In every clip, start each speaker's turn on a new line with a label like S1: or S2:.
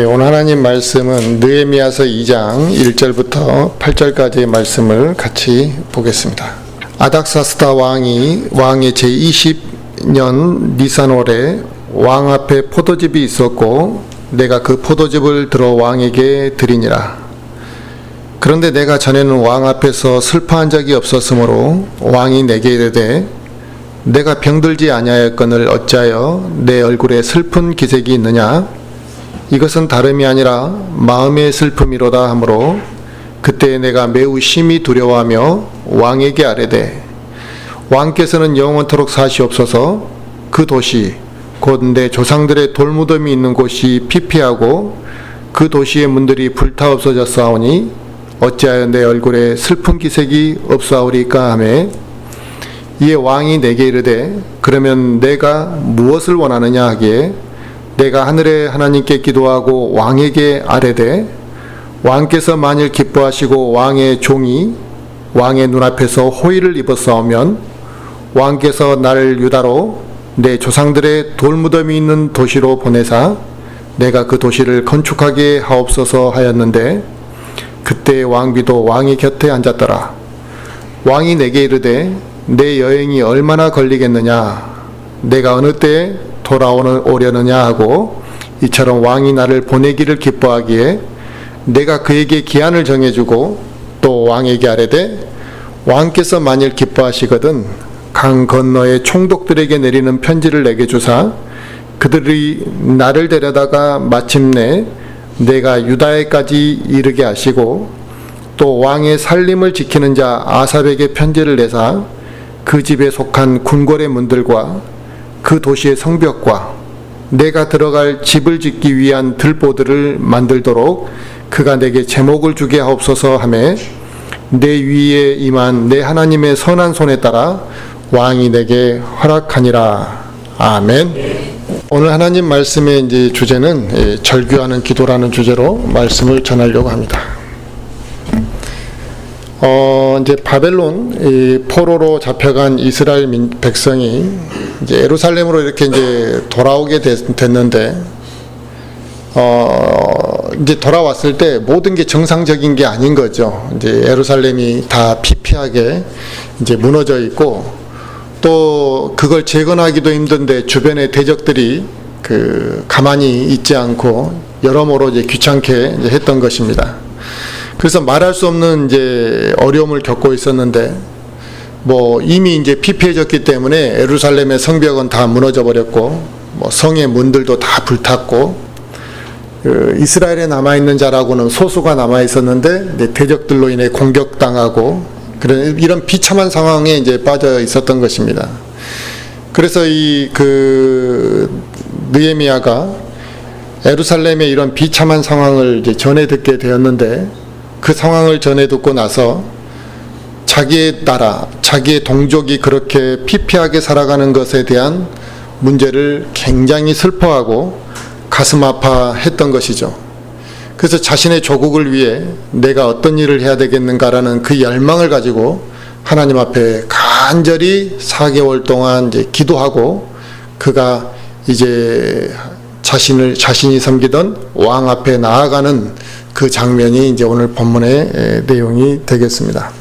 S1: 오늘 하나님 말씀은 느헤미야서 2장 1절부터 8절까지의 말씀을 같이 보겠습니다. 아닥사스다 왕의 제20년 니산월에 왕 앞에 포도즙이 있었고 내가 그 포도즙을 들어 왕에게 드리니라. 그런데 내가 전에는 왕 앞에서 슬퍼한 적이 없었으므로 왕이 내게 이르되 내가 병들지 아니하였거늘 어찌하여 내 얼굴에 슬픈 기색이 있느냐? 이것은 다름이 아니라 마음의 슬픔이로다 하므로 그때 내가 매우 심히 두려워하며 왕에게 아뢰되 왕께서는 영원토록 사시옵소서. 그 도시 곧 내 조상들의 돌무덤이 있는 곳이 피폐하고 그 도시의 문들이 불타 없어졌사오니 어찌하여 내 얼굴에 슬픈 기색이 없사오리까 하매 이에 왕이 내게 이르되 그러면 내가 무엇을 원하느냐 하기에 내가 하늘의 하나님께 기도하고 왕에게 아뢰되 왕께서 만일 기뻐하시고 왕의 종이 왕의 눈앞에서 호의를 입었사오면 왕께서 나를 유다로 내 조상들의 돌무덤이 있는 도시로 보내사 내가 그 도시를 건축하게 하옵소서 하였는데 그때 왕비도 왕의 곁에 앉았더라. 왕이 내게 이르되 내 여행이 얼마나 걸리겠느냐? 내가 어느 때에 돌아오려느냐 하고 이처럼 왕이 나를 보내기를 기뻐하기에 내가 그에게 기한을 정해주고 또 왕에게 아뢰되 왕께서 만일 기뻐하시거든 강 건너의 총독들에게 내리는 편지를 내게 주사 그들이 나를 데려다가 마침내 내가 유다에까지 이르게 하시고 또 왕의 살림을 지키는 자 아삽에게 편지를 내사 그 집에 속한 궁궐의 문들과 그 도시의 성벽과 내가 들어갈 집을 짓기 위한 들보들을 만들도록 그가 내게 제목을 주게 하옵소서 하매 내 위에 임한 내 하나님의 선한 손에 따라 왕이 내게 허락하니라. 아멘. 오늘 하나님 말씀의 이제 주제는 절규하는 기도라는 주제로 말씀을 전하려고 합니다. 이제 바벨론 포로로 잡혀간 이스라엘 백성이 이제 예루살렘으로 이렇게 이제 돌아오게 됐는데, 이제 돌아왔을 때 모든 게 정상적인 게 아닌 거죠. 이제 예루살렘이 다 피폐하게 이제 무너져 있고, 또 그걸 재건하기도 힘든데 주변의 대적들이 가만히 있지 않고 여러모로 이제 귀찮게 이제 했던 것입니다. 그래서 말할 수 없는 이제 어려움을 겪고 있었는데, 이미 이제 피폐해졌기 때문에 예루살렘의 성벽은 다 무너져 버렸고, 성의 문들도 다 불탔고, 이스라엘에 남아있는 자라고는 소수가 남아있었는데, 대적들로 인해 공격당하고, 이런 비참한 상황에 이제 빠져 있었던 것입니다. 그래서 느헤미야가 예루살렘의 이런 비참한 상황을 이제 전해 듣게 되었는데, 그 상황을 전해 듣고 나서 자기의 나라, 자기의 동족이 그렇게 피폐하게 살아가는 것에 대한 문제를 굉장히 슬퍼하고 가슴 아파했던 것이죠. 그래서 자신의 조국을 위해 내가 어떤 일을 해야 되겠는가라는 그 열망을 가지고 하나님 앞에 간절히 4개월 동안 이제 기도하고 그가 이제 자신이 섬기던 왕 앞에 나아가는 그 장면이 이제 오늘 본문의 내용이 되겠습니다.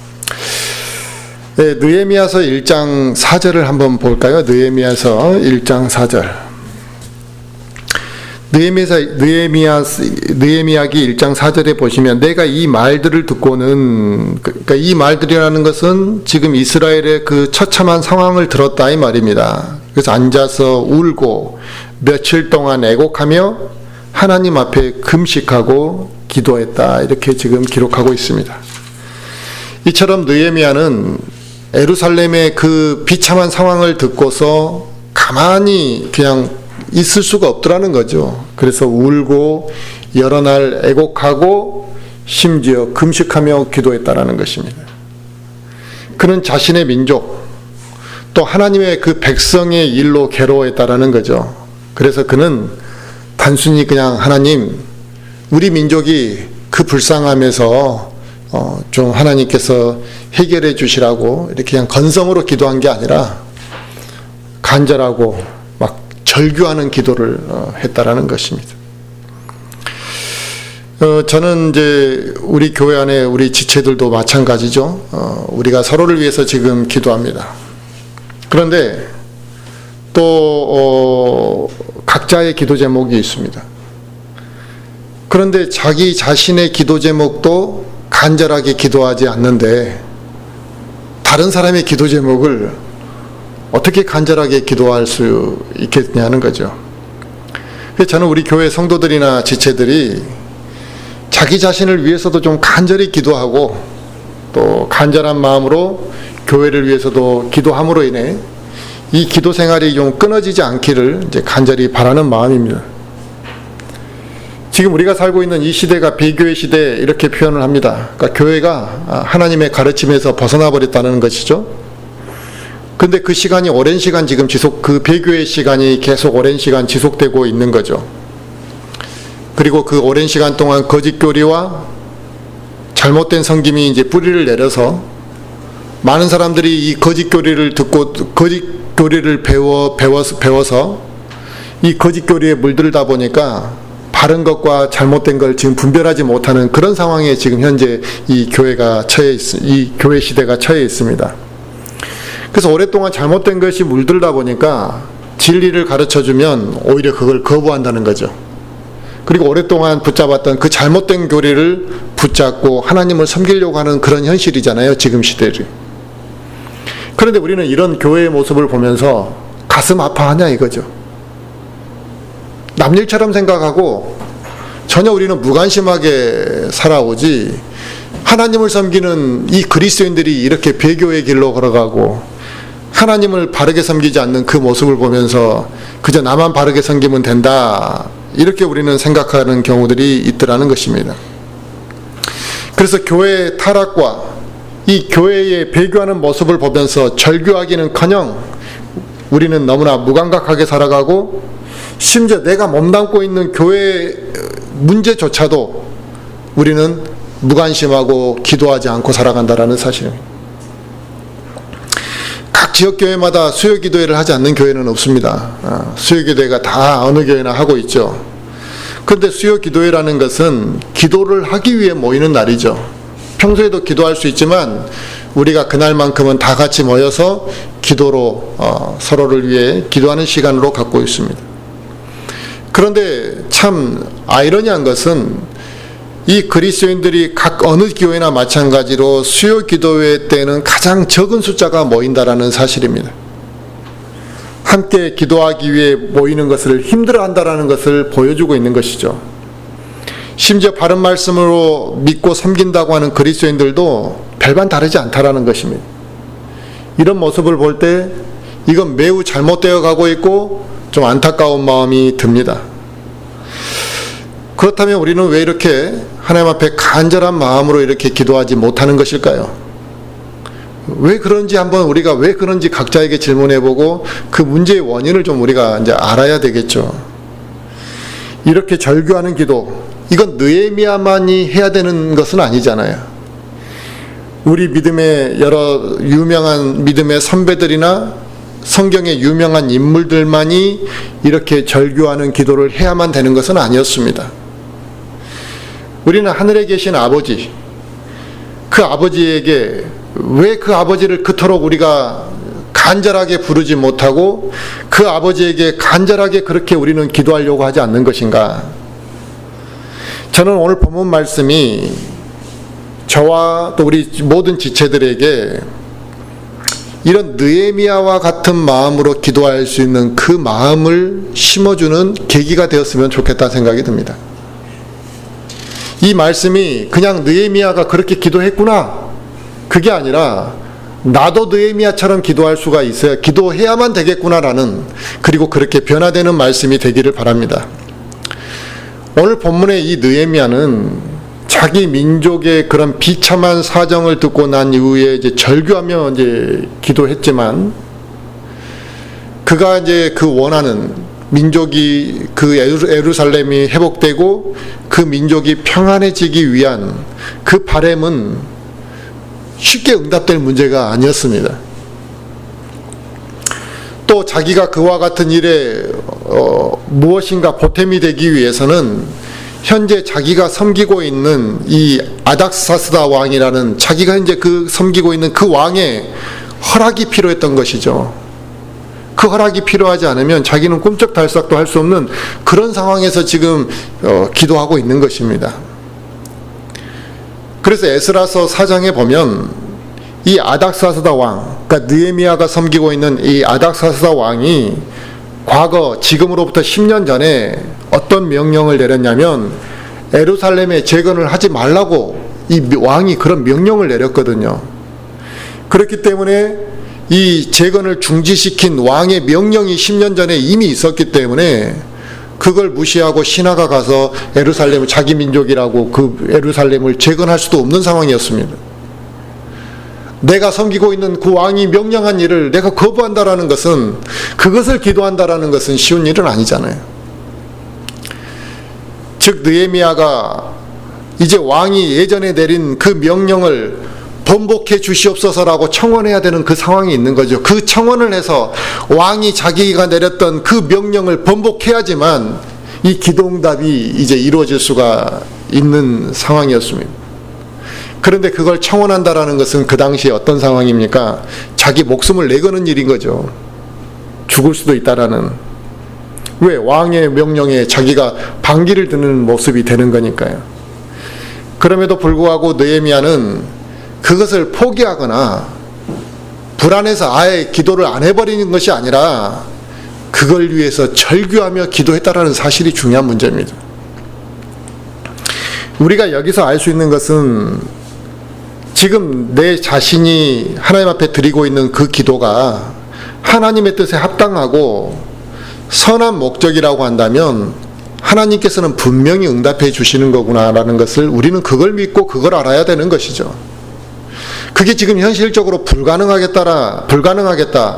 S1: 느헤미야서 1장 4절을 한번 볼까요? 느헤미야서 1장 4절. 느헤미야기 1장 4절에 보시면 내가 이 말들을 듣고는, 그러니까 이 말들이라는 것은 지금 이스라엘의 그 처참한 상황을 들었다 이 말입니다. 그래서 앉아서 울고 며칠 동안 애곡하며 하나님 앞에 금식하고 기도했다, 이렇게 지금 기록하고 있습니다. 이처럼 느헤미야는 예루살렘의 그 비참한 상황을 듣고서 가만히 그냥 있을 수가 없더라는 거죠. 그래서 울고 여러 날 애곡하고 심지어 금식하며 기도했다라는 것입니다. 그는 자신의 민족, 또 하나님의 그 백성의 일로 괴로워했다라는 거죠. 그래서 그는 단순히 그냥 하나님, 우리 민족이 그 불쌍함에서 좀 하나님께서 해결해 주시라고 이렇게 그냥 건성으로 기도한 게 아니라 간절하고 막 절규하는 기도를 했다라는 것입니다. 저는 이제 우리 교회 안에 우리 지체들도 마찬가지죠. 우리가 서로를 위해서 지금 기도합니다. 그런데 또 각자의 기도 제목이 있습니다. 그런데 자기 자신의 기도 제목도 간절하게 기도하지 않는데 다른 사람의 기도 제목을 어떻게 간절하게 기도할 수 있겠냐는 거죠. 그래서 저는 우리 교회 성도들이나 지체들이 자기 자신을 위해서도 좀 간절히 기도하고 또 간절한 마음으로 교회를 위해서도 기도함으로 인해 이 기도 생활이 좀 끊어지지 않기를 이제 간절히 바라는 마음입니다. 지금 우리가 살고 있는 이 시대가 배교의 시대 이렇게 표현을 합니다. 그러니까 교회가 하나님의 가르침에서 벗어나 버렸다는 것이죠. 근데 그 시간이 오랜 시간 지금 그 배교의 시간이 계속 오랜 시간 지속되고 있는 거죠. 그리고 그 오랜 시간 동안 거짓 교리와 잘못된 섬김이 이제 뿌리를 내려서 많은 사람들이 이 거짓 교리를 듣고 거짓 교리를 배워서 이 거짓 교리에 물들다 보니까 바른 것과 잘못된 걸 지금 분별하지 못하는 그런 상황에 지금 현재 이 교회 시대가 처해 있습니다. 그래서 오랫동안 잘못된 것이 물들다 보니까 진리를 가르쳐주면 오히려 그걸 거부한다는 거죠. 그리고 오랫동안 붙잡았던 그 잘못된 교리를 붙잡고 하나님을 섬기려고 하는 그런 현실이잖아요, 지금 시대를. 그런데 우리는 이런 교회의 모습을 보면서 가슴 아파하냐 이거죠. 남일처럼 생각하고 전혀 우리는 무관심하게 살아오지, 하나님을 섬기는 이 그리스도인들이 이렇게 배교의 길로 걸어가고 하나님을 바르게 섬기지 않는 그 모습을 보면서 그저 나만 바르게 섬기면 된다, 이렇게 우리는 생각하는 경우들이 있더라는 것입니다. 그래서 교회의 타락과 이 교회의 배교하는 모습을 보면서 절교하기는커녕 우리는 너무나 무감각하게 살아가고, 심지어 내가 몸담고 있는 교회의 문제조차도 우리는 무관심하고 기도하지 않고 살아간다는 사실입니다. 각 지역교회마다 수요기도회를 하지 않는 교회는 없습니다. 수요기도회가 다 어느 교회나 하고 있죠. 그런데 수요기도회라는 것은 기도를 하기 위해 모이는 날이죠. 평소에도 기도할 수 있지만 우리가 그날만큼은 다 같이 모여서 기도로 서로를 위해 기도하는 시간으로 갖고 있습니다. 그런데 참 아이러니한 것은 이 그리스도인들이 각 어느 교회나 마찬가지로 수요 기도회 때는 가장 적은 숫자가 모인다라는 사실입니다. 함께 기도하기 위해 모이는 것을 힘들어한다라는 것을 보여주고 있는 것이죠. 심지어 바른 말씀으로 믿고 섬긴다고 하는 그리스도인들도 별반 다르지 않다라는 것입니다. 이런 모습을 볼 때 이건 매우 잘못되어 가고 있고 좀 안타까운 마음이 듭니다. 그렇다면 우리는 왜 이렇게 하나님 앞에 간절한 마음으로 이렇게 기도하지 못하는 것일까요? 왜 그런지 한번 우리가 왜 그런지 각자에게 질문해보고 그 문제의 원인을 좀 우리가 이제 알아야 되겠죠. 이렇게 절규하는 기도, 이건 느헤미야만이 해야 되는 것은 아니잖아요. 우리 믿음의 여러 유명한 믿음의 선배들이나 성경의 유명한 인물들만이 이렇게 절규하는 기도를 해야만 되는 것은 아니었습니다. 우리는 하늘에 계신 아버지, 그 아버지에게 왜 그 아버지를 그토록 우리가 간절하게 부르지 못하고 그 아버지에게 간절하게 그렇게 우리는 기도하려고 하지 않는 것인가? 저는 오늘 본문 말씀이 저와 또 우리 모든 지체들에게 이런 느헤미야와 같은 마음으로 기도할 수 있는 그 마음을 심어주는 계기가 되었으면 좋겠다 생각이 듭니다. 이 말씀이 그냥 느헤미야가 그렇게 기도했구나, 그게 아니라 나도 느헤미야처럼 기도할 수가 있어야, 기도해야만 되겠구나라는, 그리고 그렇게 변화되는 말씀이 되기를 바랍니다. 오늘 본문의 이 느헤미야는 자기 민족의 그런 비참한 사정을 듣고 난 이후에 이제 절규하며 이제 기도했지만, 그가 이제 그 원하는 민족이, 그 예루살렘이 회복되고 그 민족이 평안해지기 위한 그 바람은 쉽게 응답될 문제가 아니었습니다. 또 자기가 그와 같은 일에 무엇인가 보탬이 되기 위해서는 현재 자기가 섬기고 있는 이 아닥사스다 왕이라는, 자기가 현재 그 섬기고 있는 그 왕의 허락이 필요했던 것이죠. 그 허락이 필요하지 않으면 자기는 꿈쩍달싹도 할 수 없는 그런 상황에서 지금 기도하고 있는 것입니다. 그래서 에스라서 4장에 보면 이 아닥사스다 왕, 그러니까 느헤미야가 섬기고 있는 이 아닥사스다 왕이 과거 지금으로부터 10년 전에 어떤 명령을 내렸냐면 예루살렘에 재건을 하지 말라고 이 왕이 그런 명령을 내렸거든요. 그렇기 때문에 이 재건을 중지시킨 왕의 명령이 10년 전에 이미 있었기 때문에 그걸 무시하고 신하가 가서 예루살렘을 자기 민족이라고 그 예루살렘을 재건할 수도 없는 상황이었습니다. 내가 섬기고 있는 그 왕이 명령한 일을 내가 거부한다라는 것은, 그것을 기도한다라는 것은 쉬운 일은 아니잖아요. 즉 느헤미야가 이제 왕이 예전에 내린 그 명령을 번복해 주시옵소서라고 청원해야 되는 그 상황이 있는 거죠. 그 청원을 해서 왕이 자기가 내렸던 그 명령을 번복해야지만 이 기도응답이 이제 이루어질 수가 있는 상황이었습니다. 그런데 그걸 청원한다라는 것은 그 당시에 어떤 상황입니까? 자기 목숨을 내거는 일인 거죠. 죽을 수도 있다라는. 왜? 왕의 명령에 자기가 반기를 드는 모습이 되는 거니까요. 그럼에도 불구하고 느헤미야는 그것을 포기하거나 불안해서 아예 기도를 안 해버리는 것이 아니라 그걸 위해서 절규하며 기도했다라는 사실이 중요한 문제입니다. 우리가 여기서 알 수 있는 것은 지금 내 자신이 하나님 앞에 드리고 있는 그 기도가 하나님의 뜻에 합당하고 선한 목적이라고 한다면 하나님께서는 분명히 응답해 주시는 거구나라는 것을, 우리는 그걸 믿고 그걸 알아야 되는 것이죠. 그게 지금 현실적으로 불가능하겠다,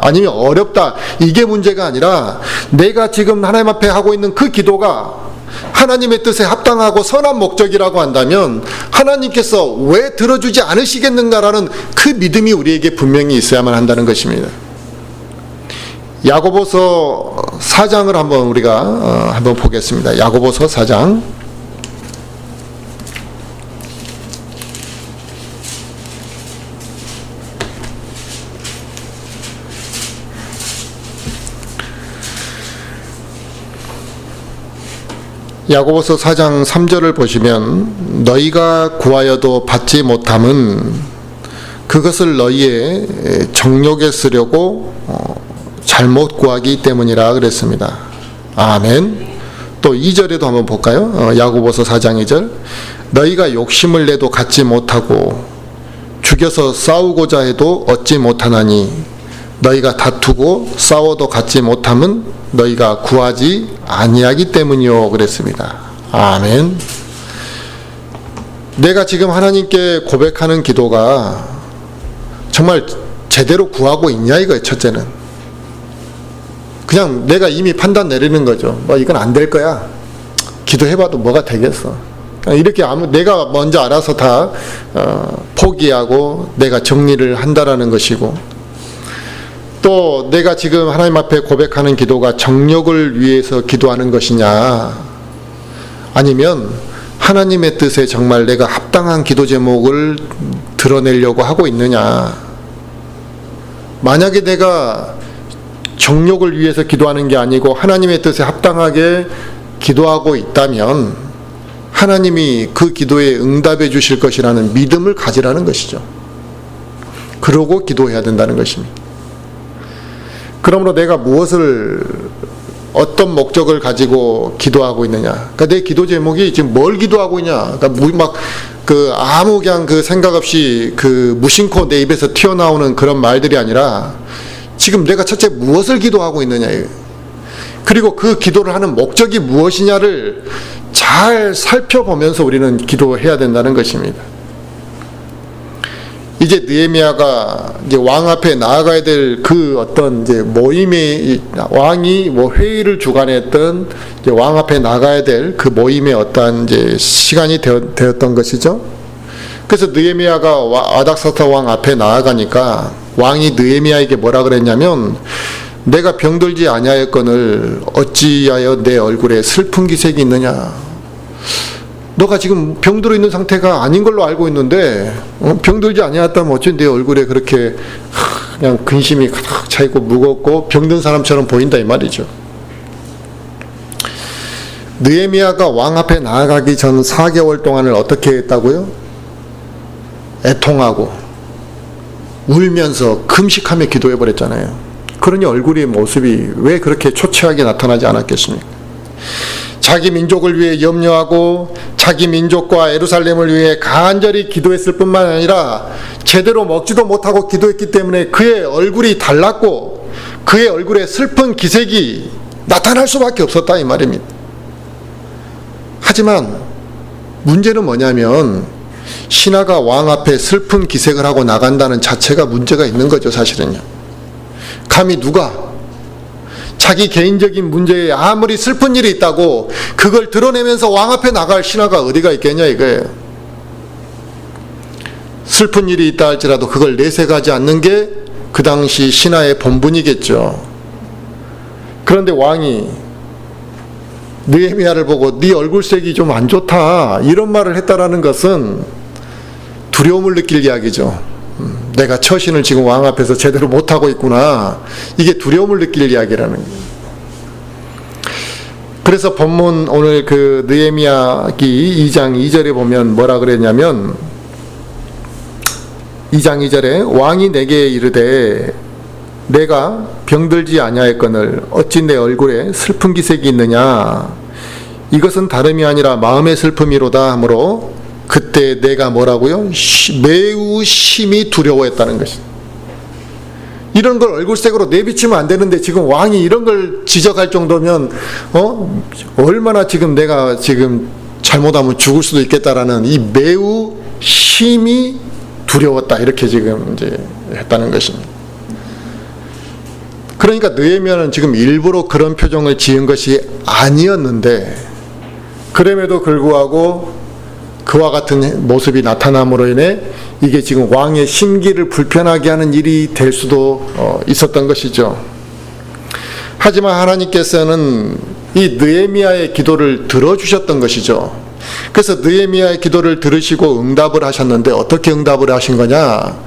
S1: 아니면 어렵다, 이게 문제가 아니라 내가 지금 하나님 앞에 하고 있는 그 기도가 하나님의 뜻에 합당하고 선한 목적이라고 한다면 하나님께서 왜 들어주지 않으시겠는가라는 그 믿음이 우리에게 분명히 있어야만 한다는 것입니다. 야고보서 4장을 한번 우리가 한번 보겠습니다. 야고보서 4장. 야고보서 4장 3절을 보시면 너희가 구하여도 받지 못함은 그것을 너희의 정욕에 쓰려고 잘못 구하기 때문이라 그랬습니다. 아멘. 또 2절에도 한번 볼까요? 야고보서 4장 2절. 너희가 욕심을 내도 갖지 못하고 죽여서 싸우고자 해도 얻지 못하나니 너희가 다투고 싸워도 갖지 못함은 너희가 구하지 아니하기 때문이요 그랬습니다. 아멘. 내가 지금 하나님께 고백하는 기도가 정말 제대로 구하고 있냐 이거예요. 첫째는 그냥 내가 이미 판단 내리는 거죠. 뭐 이건 안 될 거야, 기도해봐도 뭐가 되겠어, 이렇게 내가 먼저 알아서 다 포기하고 내가 정리를 한다라는 것이고, 또 내가 지금 하나님 앞에 고백하는 기도가 정욕을 위해서 기도하는 것이냐, 아니면 하나님의 뜻에 정말 내가 합당한 기도 제목을 드러내려고 하고 있느냐. 만약에 내가 정욕을 위해서 기도하는 게 아니고 하나님의 뜻에 합당하게 기도하고 있다면 하나님이 그 기도에 응답해 주실 것이라는 믿음을 가지라는 것이죠. 그러고 기도해야 된다는 것입니다. 그러므로 내가 무엇을, 어떤 목적을 가지고 기도하고 있느냐. 그러니까 내 기도 제목이 지금 뭘 기도하고 있냐. 그러니까 아무 그냥 그 생각 없이 무심코 내 입에서 튀어나오는 그런 말들이 아니라 지금 내가 첫째 무엇을 기도하고 있느냐. 그리고 그 기도를 하는 목적이 무엇이냐를 잘 살펴보면서 우리는 기도해야 된다는 것입니다. 이제 느헤미야가 이제 왕 앞에 나아가야 될 그 어떤 이제 모임의, 왕이 회의를 주관했던 이제 왕 앞에 나가야 될 그 모임의 어떤 이제 시간이 되었던 것이죠. 그래서 느헤미야가 아닥사스다 왕 앞에 나아가니까 왕이 느헤미야에게 뭐라 그랬냐면, 내가 병들지 아니하였거늘 어찌하여 내 얼굴에 슬픈 기색이 있느냐. 너가 지금 병들어 있는 상태가 아닌 걸로 알고 있는데 병들지 아니었다면 어찌 내 얼굴에 그렇게 그냥 근심이 가득 차있고 무겁고 병든 사람처럼 보인다 이 말이죠. 느헤미야가 왕 앞에 나아가기 전 4개월 동안을 어떻게 했다고요? 애통하고 울면서 금식하며 기도해버렸잖아요. 그러니 얼굴의 모습이 왜 그렇게 초췌하게 나타나지 않았겠습니까? 자기 민족을 위해 염려하고 자기 민족과 예루살렘을 위해 간절히 기도했을 뿐만 아니라 제대로 먹지도 못하고 기도했기 때문에 그의 얼굴이 달랐고 그의 얼굴에 슬픈 기색이 나타날 수밖에 없었다 이 말입니다. 하지만 문제는 뭐냐면 신하가 왕 앞에 슬픈 기색을 하고 나간다는 자체가 문제가 있는 거죠. 사실은요. 감히 누가 자기 개인적인 문제에 아무리 슬픈 일이 있다고 그걸 드러내면서 왕 앞에 나갈 신하가 어디가 있겠냐 이거예요. 슬픈 일이 있다 할지라도 그걸 내색하지 않는 게 그 당시 신하의 본분이겠죠. 그런데 왕이 느헤미야를 보고 네 얼굴색이 좀 안 좋다 이런 말을 했다라는 것은 두려움을 느낄 이야기죠. 내가 처신을 지금 왕 앞에서 제대로 못하고 있구나. 이게 두려움을 느낄 이야기라는 거예요. 그래서 본문 오늘 그 느헤미야기 2장 2절에 보면 뭐라 그랬냐면 2장 2절에 왕이 내게 이르되 내가 병들지 아니하였거늘 어찌 내 얼굴에 슬픈 기색이 있느냐. 이것은 다름이 아니라 마음의 슬픔이로다 하므로 그때 내가 뭐라고요? 매우 심히 두려워했다는 것입니다. 이런 걸 얼굴색으로 내비치면 안 되는데 지금 왕이 이런 걸 지적할 정도면 얼마나 지금 내가 지금 잘못하면 죽을 수도 있겠다라는 이 매우 심히 두려웠다 이렇게 지금 이제 했다는 것입니다. 그러니까 느헤미야는 지금 일부러 그런 표정을 지은 것이 아니었는데 그럼에도 불구하고 그와 같은 모습이 나타남으로 인해 이게 지금 왕의 심기를 불편하게 하는 일이 될 수도 있었던 것이죠. 하지만 하나님께서는 이 느헤미야의 기도를 들어주셨던 것이죠. 그래서 느헤미야의 기도를 들으시고 응답을 하셨는데 어떻게 응답을 하신 거냐?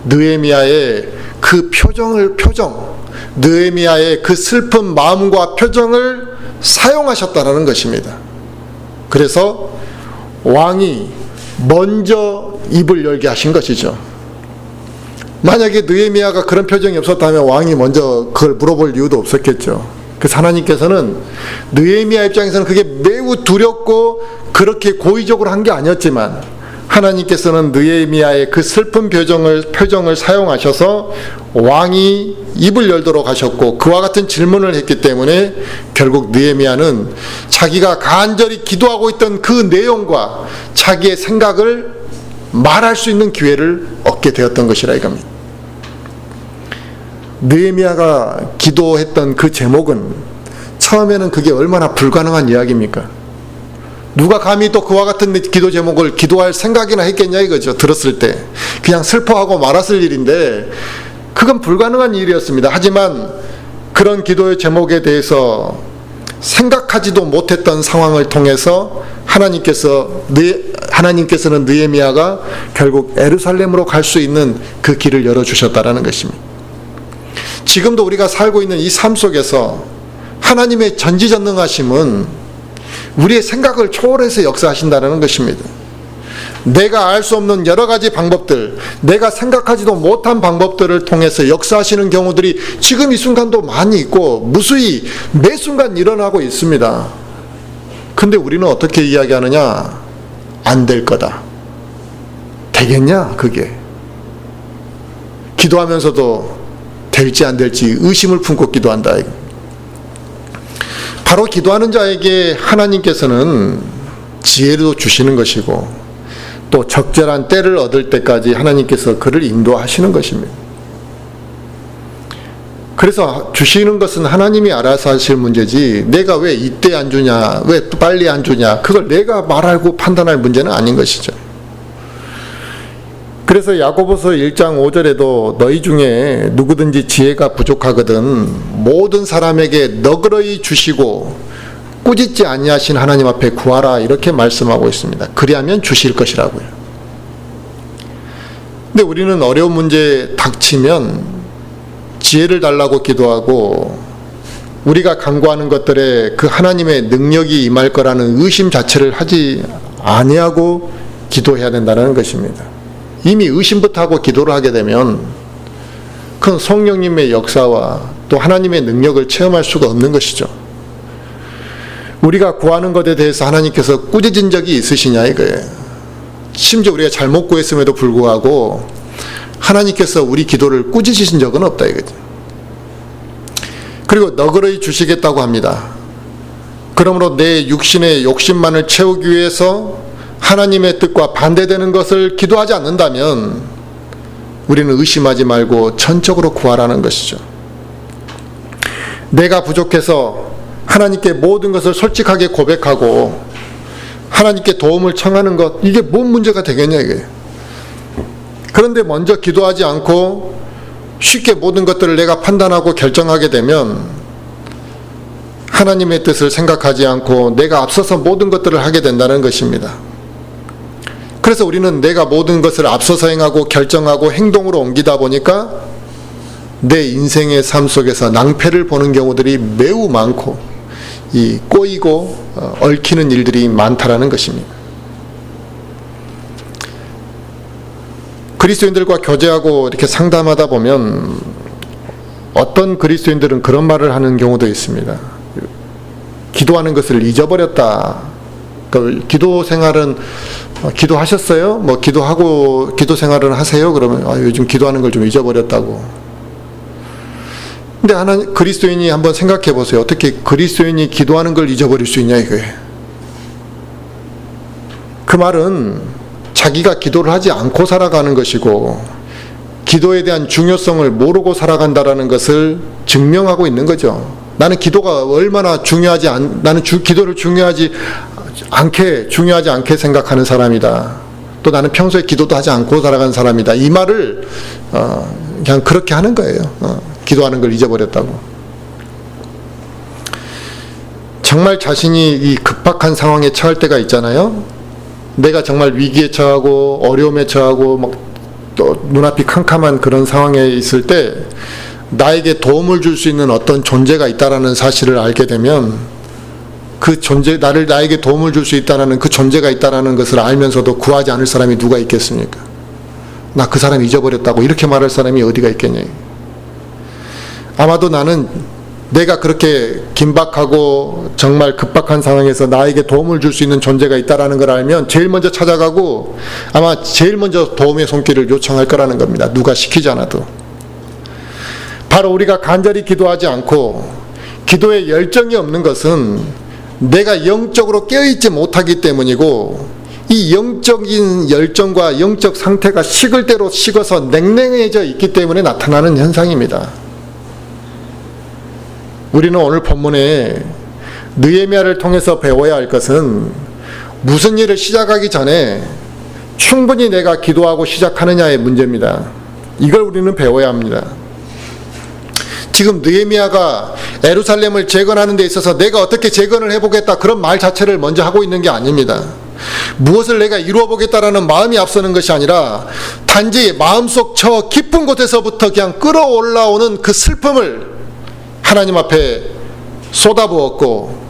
S1: 느헤미야의 그 느헤미야의 그 슬픈 마음과 표정을 사용하셨다는 것입니다. 그래서 왕이 먼저 입을 열게 하신 것이죠. 만약에 느헤미야가 그런 표정이 없었다면 왕이 먼저 그걸 물어볼 이유도 없었겠죠. 그래서 하나님께서는 느헤미야 입장에서는 그게 매우 두렵고 그렇게 고의적으로 한 게 아니었지만 하나님께서는 느헤미야의 그 슬픈 표정을 사용하셔서 왕이 입을 열도록 하셨고 그와 같은 질문을 했기 때문에 결국 느헤미야는 자기가 간절히 기도하고 있던 그 내용과 자기의 생각을 말할 수 있는 기회를 얻게 되었던 것이라 이겁니다. 느헤미야가 기도했던 그 제목은 처음에는 그게 얼마나 불가능한 이야기입니까? 누가 감히 또 그와 같은 기도 제목을 기도할 생각이나 했겠냐 이거죠. 들었을 때 그냥 슬퍼하고 말았을 일인데 그건 불가능한 일이었습니다. 하지만 그런 기도의 제목에 대해서 생각하지도 못했던 상황을 통해서 하나님께서는 느헤미야가 결국 예루살렘으로 갈 수 있는 그 길을 열어주셨다라는 것입니다. 지금도 우리가 살고 있는 이 삶 속에서 하나님의 전지전능하심은 우리의 생각을 초월해서 역사하신다는 것입니다. 내가 알 수 없는 여러 가지 방법들, 내가 생각하지도 못한 방법들을 통해서 역사하시는 경우들이 지금 이 순간도 많이 있고 무수히 매 순간 일어나고 있습니다. 근데 우리는 어떻게 이야기하느냐? 안 될 거다. 되겠냐? 그게. 기도하면서도 될지 안 될지 의심을 품고 기도한다. 바로 기도하는 자에게 하나님께서는 지혜도 주시는 것이고 또 적절한 때를 얻을 때까지 하나님께서 그를 인도하시는 것입니다. 그래서 주시는 것은 하나님이 알아서 하실 문제지 내가 왜 이때 안 주냐, 왜 빨리 안 주냐, 그걸 내가 말하고 판단할 문제는 아닌 것이죠. 그래서 야고보서 1장 5절에도 너희 중에 누구든지 지혜가 부족하거든 모든 사람에게 너그러이 주시고 꾸짖지 아니하신 하나님 앞에 구하라 이렇게 말씀하고 있습니다. 그리하면 주실 것이라고요. 근데 우리는 어려운 문제 닥치면 지혜를 달라고 기도하고 우리가 간구하는 것들에 그 하나님의 능력이 임할 거라는 의심 자체를 하지 아니하고 기도해야 된다는 것입니다. 이미 의심부터 하고 기도를 하게 되면 그건 성령님의 역사와 또 하나님의 능력을 체험할 수가 없는 것이죠. 우리가 구하는 것에 대해서 하나님께서 꾸짖은 적이 있으시냐 이거예요. 심지어 우리가 잘못 구했음에도 불구하고 하나님께서 우리 기도를 꾸짖으신 적은 없다 이거죠. 그리고 너그러이 주시겠다고 합니다. 그러므로 내 육신의 욕심만을 채우기 위해서 하나님의 뜻과 반대되는 것을 기도하지 않는다면 우리는 의심하지 말고 전적으로 구하라는 것이죠. 내가 부족해서 하나님께 모든 것을 솔직하게 고백하고 하나님께 도움을 청하는 것, 이게 뭔 문제가 되겠냐 이거예요. 그런데 먼저 기도하지 않고 쉽게 모든 것들을 내가 판단하고 결정하게 되면 하나님의 뜻을 생각하지 않고 내가 앞서서 모든 것들을 하게 된다는 것입니다. 그래서 우리는 내가 모든 것을 앞서서 행하고 결정하고 행동으로 옮기다 보니까 내 인생의 삶 속에서 낭패를 보는 경우들이 매우 많고 이 꼬이고 얽히는 일들이 많다라는 것입니다. 그리스도인들과 교제하고 이렇게 상담하다 보면 어떤 그리스도인들은 그런 말을 하는 경우도 있습니다. 기도하는 것을 잊어버렸다. 그러니까 기도 생활은 기도하셨어요? 뭐 기도하고 기도 생활은 하세요? 그러면 요즘 기도하는 걸 좀 잊어버렸다고. 근데 그리스도인이 한번 생각해 보세요. 어떻게 그리스도인이 기도하는 걸 잊어버릴 수 있냐 이거예요. 그 말은 자기가 기도를 하지 않고 살아가는 것이고 기도에 대한 중요성을 모르고 살아간다라는 것을 증명하고 있는 거죠. 나는 기도가 얼마나 중요하지 나는 기도를 중요하지 않게 생각하는 사람이다. 또 나는 평소에 기도도 하지 않고 살아가는 사람이다. 이 말을 그냥 그렇게 하는 거예요. 기도하는 걸 잊어버렸다고. 정말 자신이 이 급박한 상황에 처할 때가 있잖아요. 내가 정말 위기에 처하고 어려움에 처하고 막 또 눈앞이 캄캄한 그런 상황에 있을 때 나에게 도움을 줄 수 있는 어떤 존재가 있다라는 사실을 알게 되면 그 존재, 나에게 도움을 줄 수 있다라는 그 존재가 있다라는 것을 알면서도 구하지 않을 사람이 누가 있겠습니까? 나 그 사람 잊어버렸다고 이렇게 말할 사람이 어디가 있겠냐. 아마도 나는 내가 그렇게 긴박하고 정말 급박한 상황에서 나에게 도움을 줄 수 있는 존재가 있다라는 걸 알면 제일 먼저 찾아가고 아마 제일 먼저 도움의 손길을 요청할 거라는 겁니다. 누가 시키지 않아도. 바로 우리가 간절히 기도하지 않고 기도에 열정이 없는 것은 내가 영적으로 깨어있지 못하기 때문이고 이 영적인 열정과 영적 상태가 식을 대로 식어서 냉랭해져 있기 때문에 나타나는 현상입니다. 우리는 오늘 본문에 느헤미야를 통해서 배워야 할 것은 무슨 일을 시작하기 전에 충분히 내가 기도하고 시작하느냐의 문제입니다. 이걸 우리는 배워야 합니다. 지금 느헤미야가 예루살렘을 재건하는 데 있어서 내가 어떻게 재건을 해보겠다 그런 말 자체를 먼저 하고 있는 게 아닙니다. 무엇을 내가 이루어보겠다라는 마음이 앞서는 것이 아니라 단지 마음속 저 깊은 곳에서부터 그냥 끌어올라오는 그 슬픔을 하나님 앞에 쏟아부었고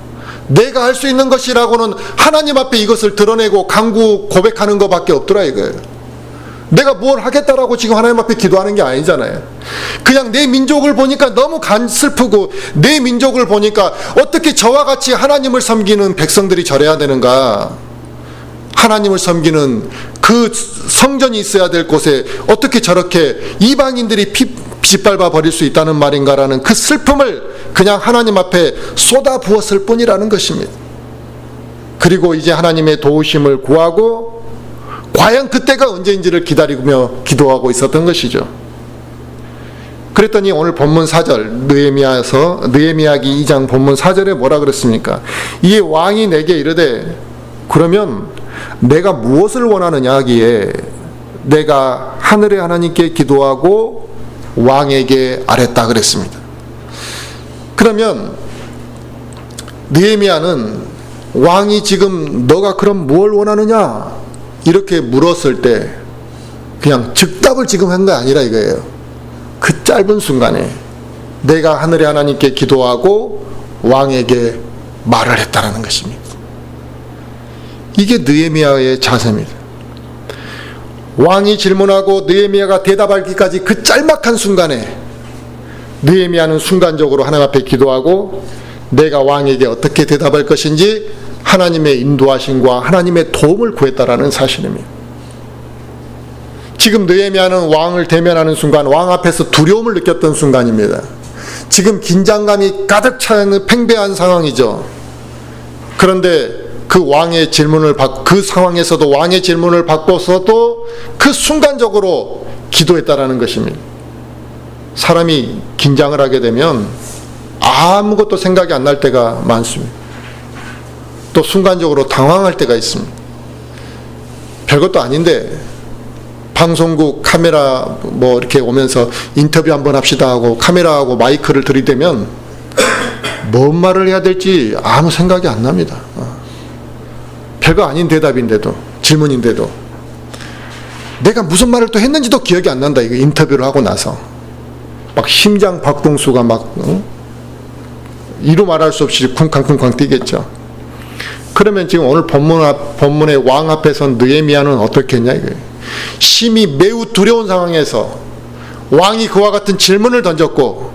S1: 내가 할 수 있는 것이라고는 하나님 앞에 이것을 드러내고 간구 고백하는 것밖에 없더라 이거예요. 내가 뭘 하겠다라고 지금 하나님 앞에 기도하는 게 아니잖아요. 그냥 내 민족을 보니까 너무 슬프고 내 민족을 보니까 어떻게 저와 같이 하나님을 섬기는 백성들이 저래야 되는가. 하나님을 섬기는 그 성전이 있어야 될 곳에 어떻게 저렇게 이방인들이 짓밟아 버릴 수 있다는 말인가라는 그 슬픔을 그냥 하나님 앞에 쏟아 부었을 뿐이라는 것입니다. 그리고 이제 하나님의 도우심을 구하고 과연 그때가 언제인지를 기다리며 기도하고 있었던 것이죠. 그랬더니 오늘 본문 4절 느헤미야기 2장 본문 4절에 뭐라 그랬습니까? 이 왕이 내게 이르되 그러면 내가 무엇을 원하느냐 하기에 내가 하늘의 하나님께 기도하고 왕에게 아랬다 그랬습니다. 그러면 느헤미야는 왕이 지금 너가 그럼 뭘 원하느냐 이렇게 물었을 때 그냥 즉답을 지금 한 게 아니라 이거예요. 그 짧은 순간에 내가 하늘의 하나님께 기도하고 왕에게 말을 했다라는 것입니다. 이게 느헤미야의 자세입니다. 왕이 질문하고 느헤미야가 대답하기까지 그 짤막한 순간에 느헤미야는 순간적으로 하나님 앞에 기도하고 내가 왕에게 어떻게 대답할 것인지 하나님의 인도하심과 하나님의 도움을 구했다라는 사실입니다. 지금 느헤미야는 왕을 대면하는 순간 왕 앞에서 두려움을 느꼈던 순간입니다. 지금 긴장감이 가득 차 있는 팽배한 상황이죠. 그런데 그 왕의 질문을 그 상황에서도 왕의 질문을 받고서도 그 순간적으로 기도했다라는 것입니다. 사람이 긴장을 하게 되면 아무것도 생각이 안 날 때가 많습니다. 또 순간적으로 당황할 때가 있습니다. 별것도 아닌데 방송국 카메라 뭐 이렇게 오면서 인터뷰 한번 합시다 하고 카메라하고 마이크를 들이대면 뭔 말을 해야 될지 아무 생각이 안 납니다. 별거 아닌 대답인데도, 질문인데도 내가 무슨 말을 또 했는지도 기억이 안 난다. 이거 인터뷰를 하고 나서 막 심장 박동수가 막 이루 말할 수 없이 쿵쾅쿵쾅 뛰겠죠. 그러면 지금 오늘 본문의 왕 앞에 선 느헤미야는 어떻게 했냐 이거예요. 심히 매우 두려운 상황에서 왕이 그와 같은 질문을 던졌고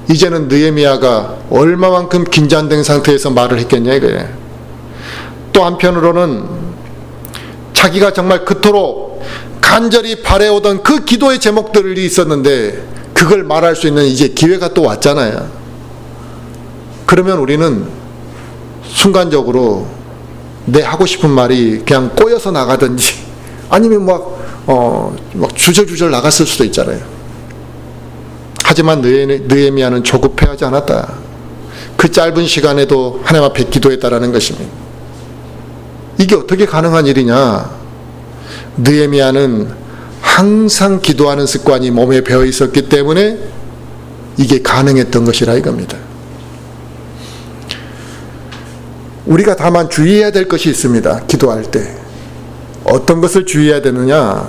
S1: 이제는 느헤미야가 얼마만큼 긴장된 상태에서 말을 했겠냐 이거예요. 또 한편으로는 자기가 정말 그토록 간절히 바래오던 그 기도의 제목들이 있었는데 그걸 말할 수 있는 이제 기회가 또 왔잖아요. 그러면 우리는 순간적으로 내 하고 싶은 말이 그냥 꼬여서 나가든지 아니면 막 주절주절 나갔을 수도 있잖아요. 하지만 느헤미야는 조급해하지 않았다. 그 짧은 시간에도 하나님 앞에 기도했다라는 것입니다. 이게 어떻게 가능한 일이냐? 느헤미야는 항상 기도하는 습관이 몸에 배어 있었기 때문에 이게 가능했던 것이라 이겁니다. 우리가 다만 주의해야 될 것이 있습니다. 기도할 때 어떤 것을 주의해야 되느냐?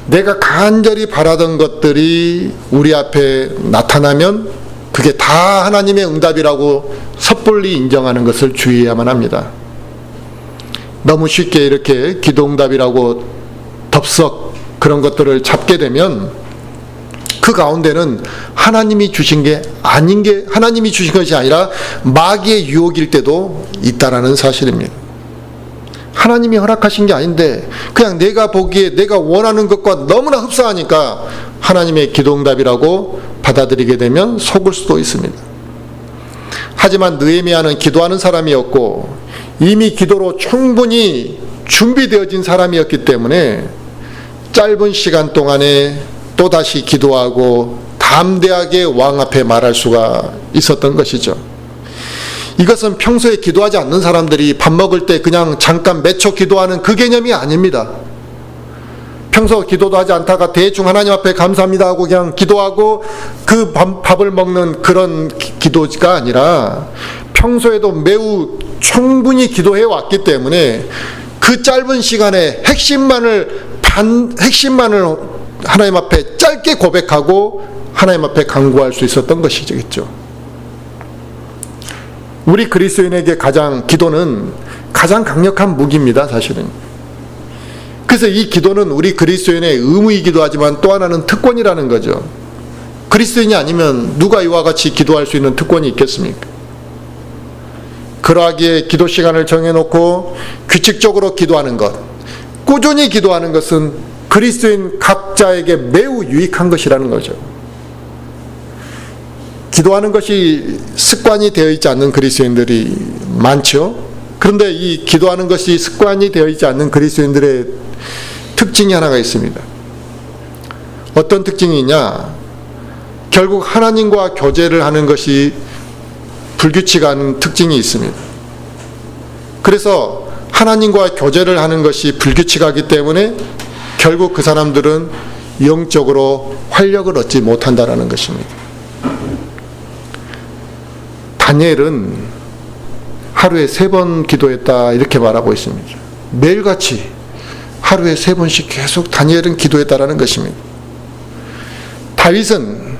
S1: 내가 간절히 바라던 것들이 우리 앞에 나타나면 그게 다 하나님의 응답이라고 섣불리 인정하는 것을 주의해야만 합니다. 너무 쉽게 이렇게 기도응답이라고 덥석 그런 것들을 잡게 되면 그 가운데는 하나님이 주신 게 아닌 게 하나님이 주신 것이 아니라 마귀의 유혹일 때도 있다라는 사실입니다. 하나님이 허락하신 게 아닌데 그냥 내가 보기에 내가 원하는 것과 너무나 흡사하니까 하나님의 기도응답이라고 받아들이게 되면 속을 수도 있습니다. 하지만 느헤미야는 기도하는 사람이었고 이미 기도로 충분히 준비되어진 사람이었기 때문에 짧은 시간 동안에 또다시 기도하고 담대하게 왕 앞에 말할 수가 있었던 것이죠. 이것은 평소에 기도하지 않는 사람들이 밥 먹을 때 그냥 잠깐 몇 초 기도하는 그 개념이 아닙니다. 평소 기도도 하지 않다가 대충 하나님 앞에 감사합니다 하고 그냥 기도하고 그 밥을 먹는 그런 기도가 아니라 평소에도 매우 충분히 기도해 왔기 때문에 그 짧은 시간에 핵심만을 하나님 앞에 짧게 고백하고 하나님 앞에 간구할 수 있었던 것이겠죠. 우리 그리스도인에게 기도는 가장 강력한 무기입니다, 사실은. 그래서 이 기도는 우리 그리스도인의 의무이기도 하지만 또 하나는 특권이라는 거죠. 그리스도인이 아니면 누가 이와 같이 기도할 수 있는 특권이 있겠습니까? 그러하기에 기도 시간을 정해놓고 규칙적으로 기도하는 것, 꾸준히 기도하는 것은 그리스도인 각자에게 매우 유익한 것이라는 거죠. 기도하는 것이 습관이 되어 있지 않는 그리스도인들이 많죠. 그런데 이 기도하는 것이 습관이 되어 있지 않는 그리스도인들의 특징이 하나가 있습니다. 어떤 특징이냐? 결국 하나님과 교제를 하는 것이 불규칙한 특징이 있습니다. 그래서 하나님과 교제를 하는 것이 불규칙하기 때문에 결국 그 사람들은 영적으로 활력을 얻지 못한다라는 것입니다. 다니엘은 하루에 3번 기도했다 이렇게 말하고 있습니다. 매일같이 하루에 3번씩 계속 다니엘은 기도했다라는 것입니다. 다윗은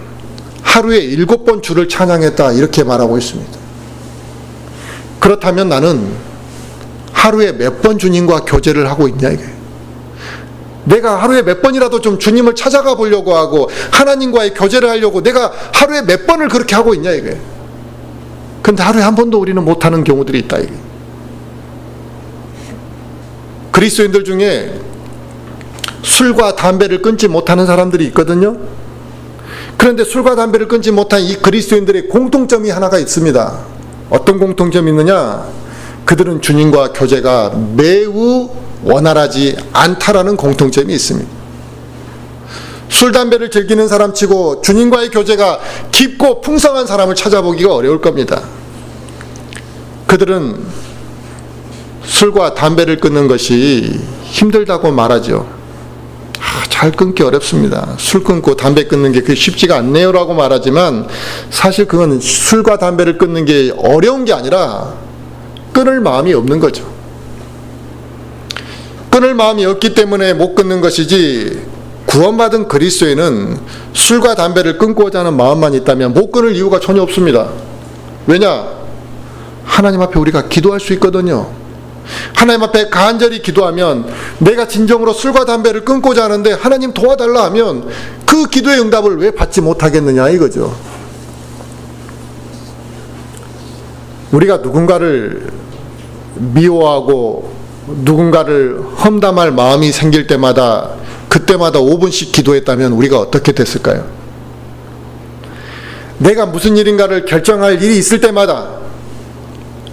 S1: 하루에 7번 주를 찬양했다 이렇게 말하고 있습니다. 그렇다면 나는 하루에 몇 번 주님과 교제를 하고 있냐 이게. 내가 하루에 몇 번이라도 좀 주님을 찾아가 보려고 하고 하나님과의 교제를 하려고 내가 하루에 몇 번을 그렇게 하고 있냐 이게. 근데 하루에 한 번도 우리는 못하는 경우들이 있다 이게. 그리스도인들 중에 술과 담배를 끊지 못하는 사람들이 있거든요. 그런데 술과 담배를 끊지 못한 이 그리스도인들의 공통점이 하나가 있습니다. 어떤 공통점이 있느냐? 그들은 주님과 교제가 매우 원활하지 않다라는 공통점이 있습니다. 술, 담배를 즐기는 사람치고 주님과의 교제가 깊고 풍성한 사람을 찾아보기가 어려울 겁니다. 그들은 술과 담배를 끊는 것이 힘들다고 말하죠. 잘 끊기 어렵습니다. 술 끊고 담배 끊는 게 그게 쉽지가 않네요 라고 말하지만 사실 그건 술과 담배를 끊는 게 어려운 게 아니라 끊을 마음이 없는 거죠. 끊을 마음이 없기 때문에 못 끊는 것이지, 구원받은 그리스도인은 술과 담배를 끊고자 하는 마음만 있다면 못 끊을 이유가 전혀 없습니다. 왜냐? 하나님 앞에 우리가 기도할 수 있거든요. 하나님 앞에 간절히 기도하면 내가 진정으로 술과 담배를 끊고자 하는데 하나님 도와달라 하면 그 기도의 응답을 왜 받지 못하겠느냐 이거죠. 우리가 누군가를 미워하고 누군가를 험담할 마음이 생길 때마다 그때마다 5분씩 기도했다면 우리가 어떻게 됐을까요? 내가 무슨 일인가를 결정할 일이 있을 때마다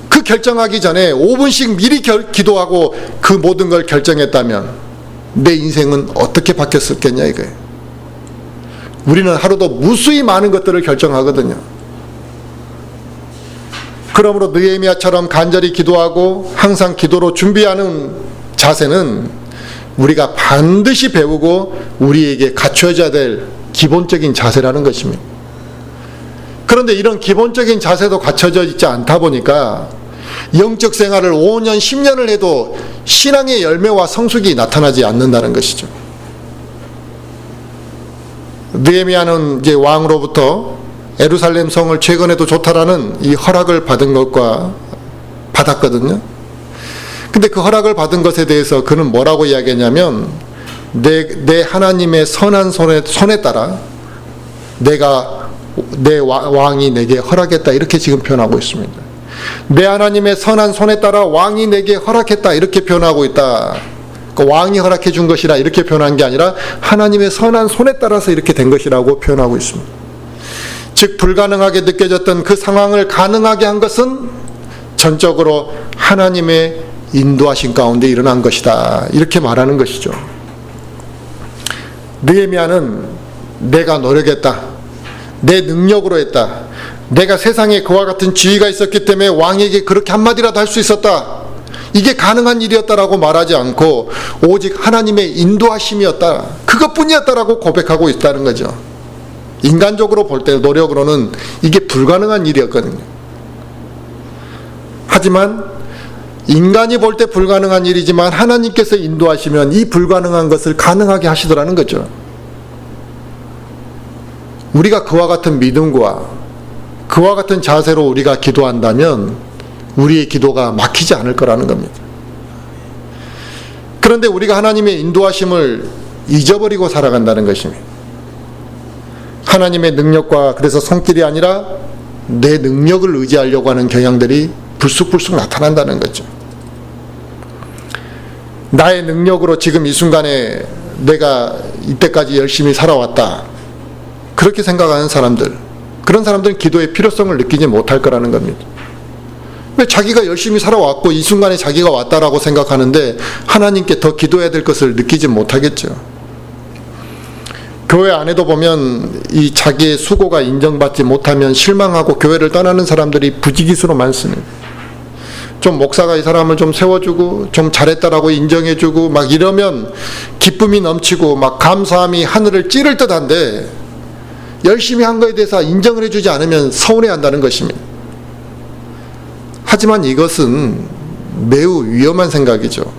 S1: 그 결정하기 전에 5분씩 미리 기도하고 그 모든 걸 결정했다면 내 인생은 어떻게 바뀌었을겠냐 이거예요. 우리는 하루도 무수히 많은 것들을 결정하거든요. 그러므로 느헤미야처럼 간절히 기도하고 항상 기도로 준비하는 자세는 우리가 반드시 배우고 우리에게 갖춰져야 될 기본적인 자세라는 것입니다. 그런데 이런 기본적인 자세도 갖춰져 있지 않다 보니까 영적 생활을 5년, 10년을 해도 신앙의 열매와 성숙이 나타나지 않는다는 것이죠. 느헤미야는 이제 왕으로부터 예루살렘 성을 재건해도 좋다라는 이 허락을 받았거든요. 근데 그 허락을 받은 것에 대해서 그는 뭐라고 이야기했냐면 내 하나님의 선한 손에 따라 내 왕이 내게 허락했다 이렇게 지금 표현하고 있습니다. 내 하나님의 선한 손에 따라 왕이 내게 허락했다 이렇게 표현하고 있다. 그 왕이 허락해 준 것이라 이렇게 표현한 게 아니라 하나님의 선한 손에 따라서 이렇게 된 것이라고 표현하고 있습니다. 즉 불가능하게 느껴졌던 그 상황을 가능하게 한 것은 전적으로 하나님의 인도하신 가운데 일어난 것이다 이렇게 말하는 것이죠. 느헤미야는 내가 노력했다, 내 능력으로 했다, 내가 세상에 그와 같은 지위가 있었기 때문에 왕에게 그렇게 한마디라도 할 수 있었다, 이게 가능한 일이었다라고 말하지 않고 오직 하나님의 인도하심이었다, 그것뿐이었다라고 고백하고 있다는 거죠. 인간적으로 볼 때 노력으로는 이게 불가능한 일이었거든요. 하지만 인간이 볼 때 불가능한 일이지만 하나님께서 인도하시면 이 불가능한 것을 가능하게 하시더라는 거죠. 우리가 그와 같은 믿음과 그와 같은 자세로 우리가 기도한다면 우리의 기도가 막히지 않을 거라는 겁니다. 그런데 우리가 하나님의 인도하심을 잊어버리고 살아간다는 것입니다. 하나님의 능력과 그래서 손길이 아니라 내 능력을 의지하려고 하는 경향들이 불쑥불쑥 나타난다는 거죠. 나의 능력으로 지금 이 순간에 내가 이때까지 열심히 살아왔다, 그렇게 생각하는 사람들, 그런 사람들은 기도의 필요성을 느끼지 못할 거라는 겁니다. 왜 자기가 열심히 살아왔고 이 순간에 자기가 왔다라고 생각하는데 하나님께 더 기도해야 될 것을 느끼지 못하겠죠. 교회 안에도 보면 이 자기의 수고가 인정받지 못하면 실망하고 교회를 떠나는 사람들이 부지기수로 많습니다. 좀 목사가 이 사람을 좀 세워주고 좀 잘했다라고 인정해주고 막 이러면 기쁨이 넘치고 막 감사함이 하늘을 찌를 듯한데 열심히 한 거에 대해서 인정을 해주지 않으면 서운해한다는 것입니다. 하지만 이것은 매우 위험한 생각이죠.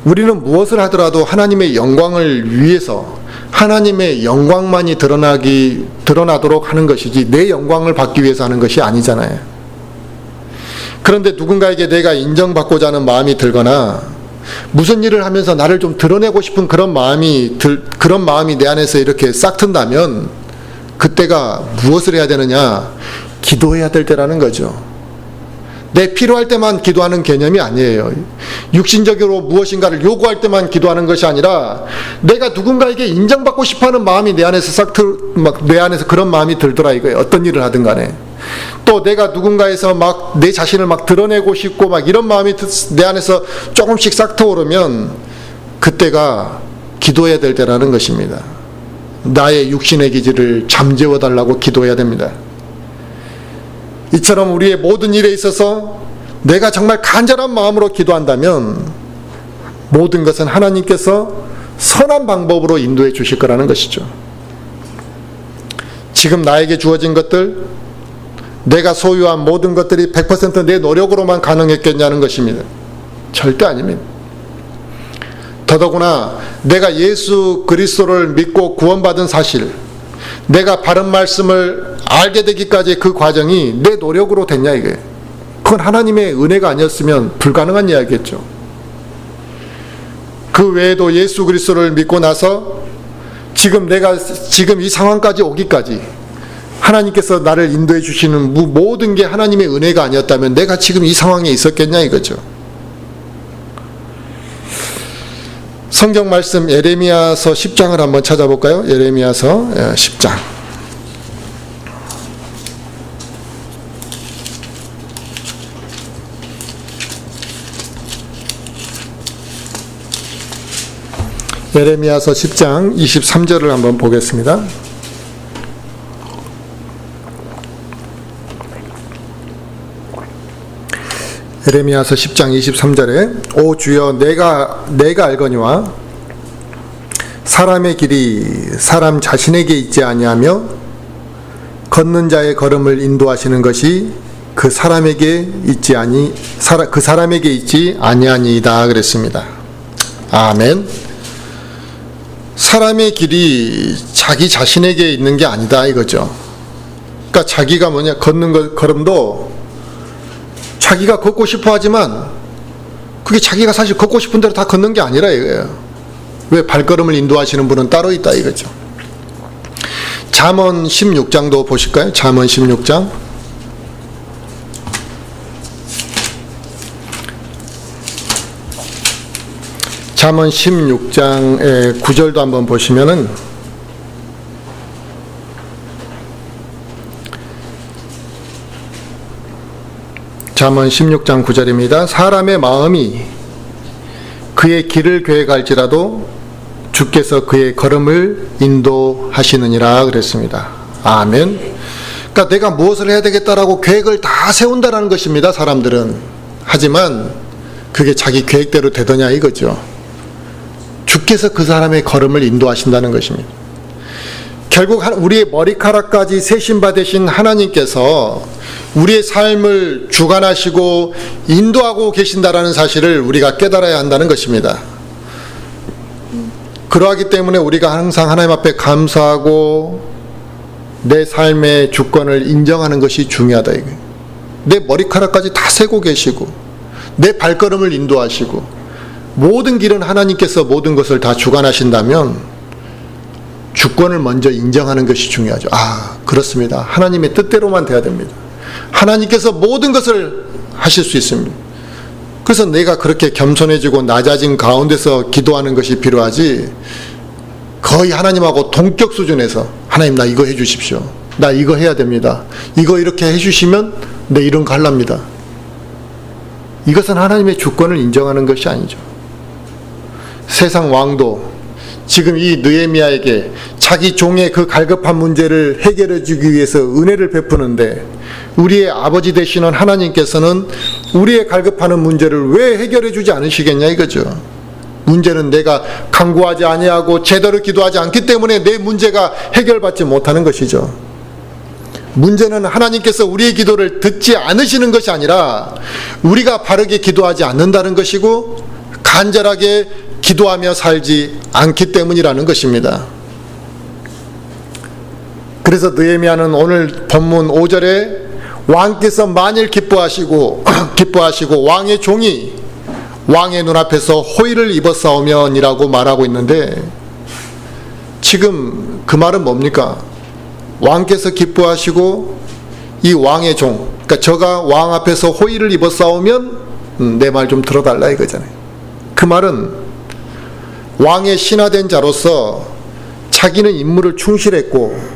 S1: 우리는 무엇을 하더라도 하나님의 영광을 위해서 하나님의 영광만이 드러나도록 하는 것이지 내 영광을 받기 위해서 하는 것이 아니잖아요. 그런데 누군가에게 내가 인정받고자 하는 마음이 들거나 무슨 일을 하면서 나를 좀 드러내고 싶은 그런 마음이 내 안에서 이렇게 싹 튼다면 그때가 무엇을 해야 되느냐? 기도해야 될 때라는 거죠. 내 필요할 때만 기도하는 개념이 아니에요. 육신적으로 무엇인가를 요구할 때만 기도하는 것이 아니라 내가 누군가에게 인정받고 싶어하는 마음이 내 안에서 내 안에서 그런 마음이 들더라 이거예요. 어떤 일을 하든 간에. 또 내가 누군가에서 막 내 자신을 막 드러내고 싶고 막 이런 마음이 내 안에서 조금씩 싹 트오르면 그때가 기도해야 될 때라는 것입니다. 나의 육신의 기질을 잠재워 달라고 기도해야 됩니다. 이처럼 우리의 모든 일에 있어서 내가 정말 간절한 마음으로 기도한다면 모든 것은 하나님께서 선한 방법으로 인도해 주실 거라는 것이죠. 지금 나에게 주어진 것들, 내가 소유한 모든 것들이 100% 내 노력으로만 가능했겠냐는 것입니다. 절대 아닙니다. 더더구나 내가 예수 그리스도를 믿고 구원받은 사실, 내가 바른 말씀을 알게 되기까지 그 과정이 내 노력으로 됐냐 이게. 그건 하나님의 은혜가 아니었으면 불가능한 이야기겠죠. 그 외에도 예수 그리스도를 믿고 나서 지금 이 상황까지 오기까지 하나님께서 나를 인도해 주시는 모든 게 하나님의 은혜가 아니었다면 내가 지금 이 상황에 있었겠냐 이거죠. 성경 말씀 예레미야서 10장을 한번 찾아볼까요? 예레미야서 10장. 예레미야서 10장 23절을 한번 보겠습니다. 예레미야서 10장 23절에 오 주여 내가 알거니와 사람의 길이 사람 자신에게 있지 아니하며 걷는 자의 걸음을 인도하시는 것이 그 사람에게 있지 아니하니이다 그랬습니다. 아멘. 사람의 길이 자기 자신에게 있는 게 아니다 이거죠. 그러니까 자기가 걷는 걸음도 자기가 걷고 싶어 하지만 그게 자기가 사실 걷고 싶은 대로 다 걷는 게 아니라 이거예요. 왜 발걸음을 인도하시는 분은 따로 있다 이거죠. 잠언 16장도 보실까요? 잠언 16장. 잠언 16장의 9절도 한번 보시면은 잠언 16장 9절입니다. 사람의 마음이 그의 길을 계획할지라도 주께서 그의 걸음을 인도하시느니라 그랬습니다. 아멘. 그러니까 내가 무엇을 해야 되겠다라고 계획을 다 세운다라는 것입니다. 사람들은. 하지만 그게 자기 계획대로 되더냐 이거죠. 주께서 그 사람의 걸음을 인도하신다는 것입니다. 결국 우리의 머리카락까지 세신 바 되신 하나님께서 우리의 삶을 주관하시고 인도하고 계신다라는 사실을 우리가 깨달아야 한다는 것입니다. 그러하기 때문에 우리가 항상 하나님 앞에 감사하고 내 삶의 주권을 인정하는 것이 중요하다. 내 머리카락까지 다 세고 계시고 내 발걸음을 인도하시고 모든 길은 하나님께서 모든 것을 다 주관하신다면 주권을 먼저 인정하는 것이 중요하죠. 아, 그렇습니다. 하나님의 뜻대로만 돼야 됩니다. 하나님께서 모든 것을 하실 수 있습니다. 그래서 내가 그렇게 겸손해지고 낮아진 가운데서 기도하는 것이 필요하지, 거의 하나님하고 동격 수준에서 하나님 나 이거 해주십시오. 나 이거 해야 됩니다. 이거 이렇게 해주시면 내 이런 거 하랍니다. 이것은 하나님의 주권을 인정하는 것이 아니죠. 세상 왕도 지금 이 느헤미야에게 자기 종의 그 갈급한 문제를 해결해 주기 위해서 은혜를 베푸는데 우리의 아버지 되시는 하나님께서는 우리의 갈급하는 문제를 왜 해결해 주지 않으시겠냐 이거죠. 문제는 내가 간구하지 아니하고 제대로 기도하지 않기 때문에 내 문제가 해결받지 못하는 것이죠. 문제는 하나님께서 우리의 기도를 듣지 않으시는 것이 아니라 우리가 바르게 기도하지 않는다는 것이고 간절하게 기도하며 살지 않기 때문이라는 것입니다. 그래서 느헤미야는 오늘 본문 5절에 왕께서 만일 기뻐하시고 왕의 종이 왕의 눈앞에서 호의를 입었사오면이라고 말하고 있는데, 지금 그 말은 뭡니까? 왕께서 기뻐하시고 이 왕의 종, 그러니까 저가 왕 앞에서 호의를 입었사오면 내 말 좀 들어달라 이거잖아요. 그 말은 왕의 신하된 자로서 자기는 임무를 충실했고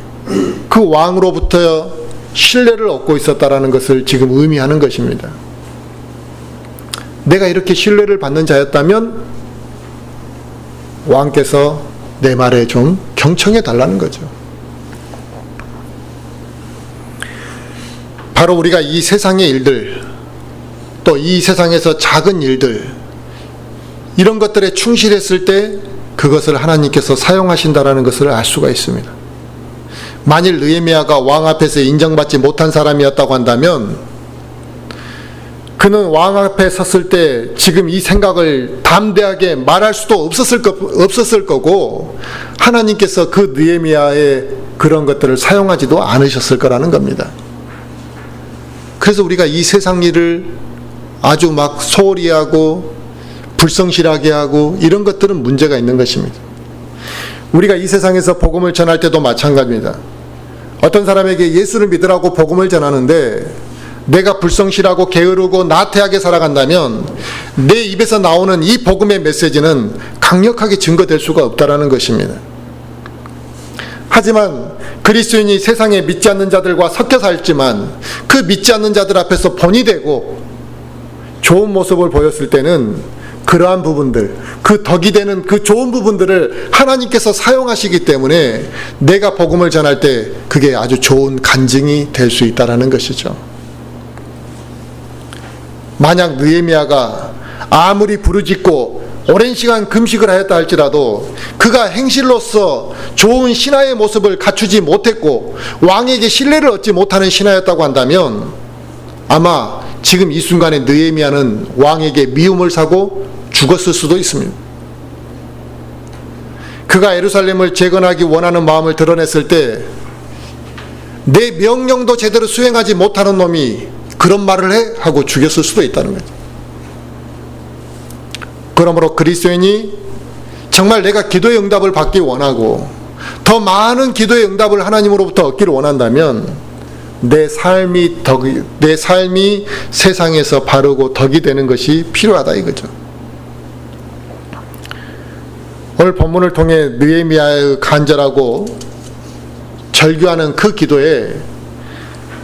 S1: 그 왕으로부터 신뢰를 얻고 있었다라는 것을 지금 의미하는 것입니다. 내가 이렇게 신뢰를 받는 자였다면 왕께서 내 말에 좀 경청해 달라는 거죠. 바로 우리가 이 세상의 일들, 또 이 세상에서 작은 일들, 이런 것들에 충실했을 때 그것을 하나님께서 사용하신다라는 것을 알 수가 있습니다. 만일 느헤미야가 왕 앞에서 인정받지 못한 사람이었다고 한다면 그는 왕 앞에 섰을 때 지금 이 생각을 담대하게 말할 수도 없었을 거고 하나님께서 그 느헤미야의 그런 것들을 사용하지도 않으셨을 거라는 겁니다. 그래서 우리가 이 세상 일을 아주 막 소홀히 하고 불성실하게 하고 이런 것들은 문제가 있는 것입니다. 우리가 이 세상에서 복음을 전할 때도 마찬가지입니다. 어떤 사람에게 예수를 믿으라고 복음을 전하는데 내가 불성실하고 게으르고 나태하게 살아간다면 내 입에서 나오는 이 복음의 메시지는 강력하게 증거될 수가 없다라는 것입니다. 하지만 그리스도인이 세상에 믿지 않는 자들과 섞여 살지만 그 믿지 않는 자들 앞에서 본이 되고 좋은 모습을 보였을 때는 그러한 부분들, 그 덕이 되는 그 좋은 부분들을 하나님께서 사용하시기 때문에 내가 복음을 전할 때 그게 아주 좋은 간증이 될 수 있다는 것이죠. 만약 느헤미야가 아무리 부르짖고 오랜 시간 금식을 하였다 할지라도 그가 행실로서 좋은 신하의 모습을 갖추지 못했고 왕에게 신뢰를 얻지 못하는 신하였다고 한다면 아마 지금 이 순간에 느헤미야는 왕에게 미움을 사고 죽었을 수도 있습니다. 그가 예루살렘을 재건하기 원하는 마음을 드러냈을 때 내 명령도 제대로 수행하지 못하는 놈이 그런 말을 해? 하고 죽였을 수도 있다는 거죠. 그러므로 그리스도인이 정말 내가 기도의 응답을 받기 원하고 더 많은 기도의 응답을 하나님으로부터 얻기를 원한다면 내 삶이 세상에서 바르고 덕이 되는 것이 필요하다 이거죠. 오늘 본문을 통해 느헤미야의 간절하고 절규하는 그 기도에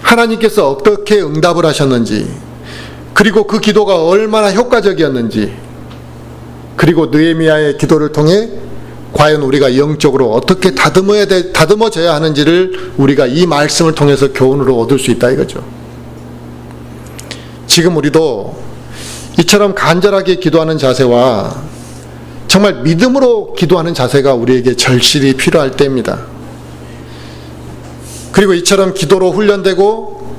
S1: 하나님께서 어떻게 응답을 하셨는지, 그리고 그 기도가 얼마나 효과적이었는지, 그리고 느헤미야의 기도를 통해 과연 우리가 영적으로 어떻게 다듬어져야 하는지를 우리가 이 말씀을 통해서 교훈으로 얻을 수 있다 이거죠. 지금 우리도 이처럼 간절하게 기도하는 자세와 정말 믿음으로 기도하는 자세가 우리에게 절실히 필요할 때입니다. 그리고 이처럼 기도로 훈련되고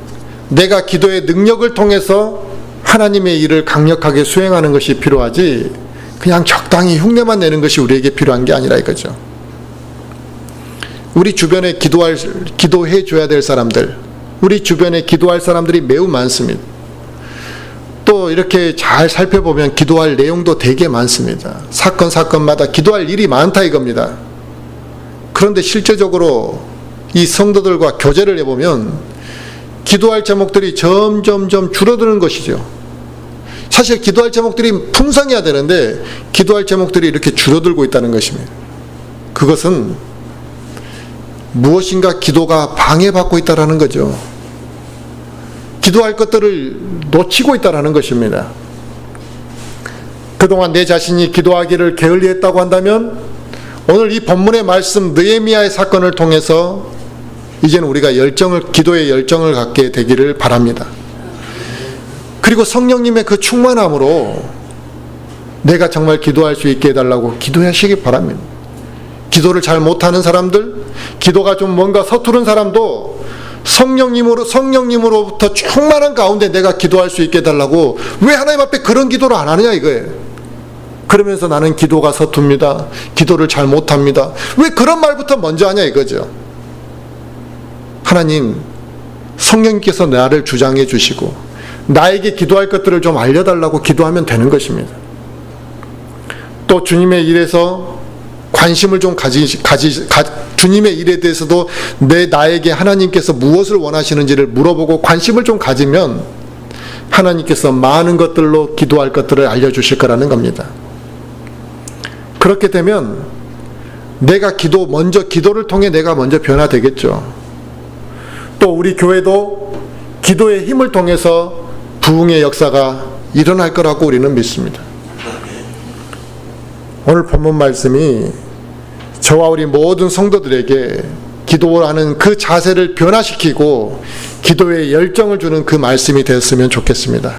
S1: 내가 기도의 능력을 통해서 하나님의 일을 강력하게 수행하는 것이 필요하지 그냥 적당히 흉내만 내는 것이 우리에게 필요한 게 아니라 이거죠. 우리 주변에 기도해 줘야 될 사람들, 우리 주변에 기도할 사람들이 매우 많습니다. 또 이렇게 잘 살펴보면 기도할 내용도 되게 많습니다. 사건마다 기도할 일이 많다 이겁니다. 그런데 실제적으로 이 성도들과 교제를 해보면 기도할 제목들이 점점 줄어드는 것이죠. 사실 기도할 제목들이 풍성해야 되는데 기도할 제목들이 이렇게 줄어들고 있다는 것입니다. 그것은 무엇인가 기도가 방해받고 있다는 거죠. 기도할 것들을 놓치고 있다는 것입니다. 그동안 내 자신이 기도하기를 게을리했다고 한다면 오늘 이 본문의 말씀 느헤미야의 사건을 통해서 이제는 우리가 기도의 열정을 갖게 되기를 바랍니다. 그리고 성령님의 그 충만함으로 내가 정말 기도할 수 있게 해달라고 기도하시기 바랍니다. 기도를 잘 못하는 사람들, 기도가 좀 뭔가 서투른 사람도 성령님으로부터 충만한 가운데 내가 기도할 수 있게 해달라고 왜 하나님 앞에 그런 기도를 안 하느냐 이거예요. 그러면서 나는 기도가 서툽니다. 기도를 잘 못합니다. 왜 그런 말부터 먼저 하냐 이거죠. 하나님, 성령님께서 나를 주장해 주시고 나에게 기도할 것들을 좀 알려달라고 기도하면 되는 것입니다. 또 주님의 일에서 관심을 좀 주님의 일에 대해서도 나에게 하나님께서 무엇을 원하시는지를 물어보고 관심을 좀 가지면 하나님께서 많은 것들로 기도할 것들을 알려주실 거라는 겁니다. 그렇게 되면 기도를 통해 내가 먼저 변화되겠죠. 또 우리 교회도 기도의 힘을 통해서 부흥의 역사가 일어날 거라고 우리는 믿습니다. 오늘 본문 말씀이 저와 우리 모든 성도들에게 기도하는 그 자세를 변화시키고 기도에 열정을 주는 그 말씀이 되었으면 좋겠습니다.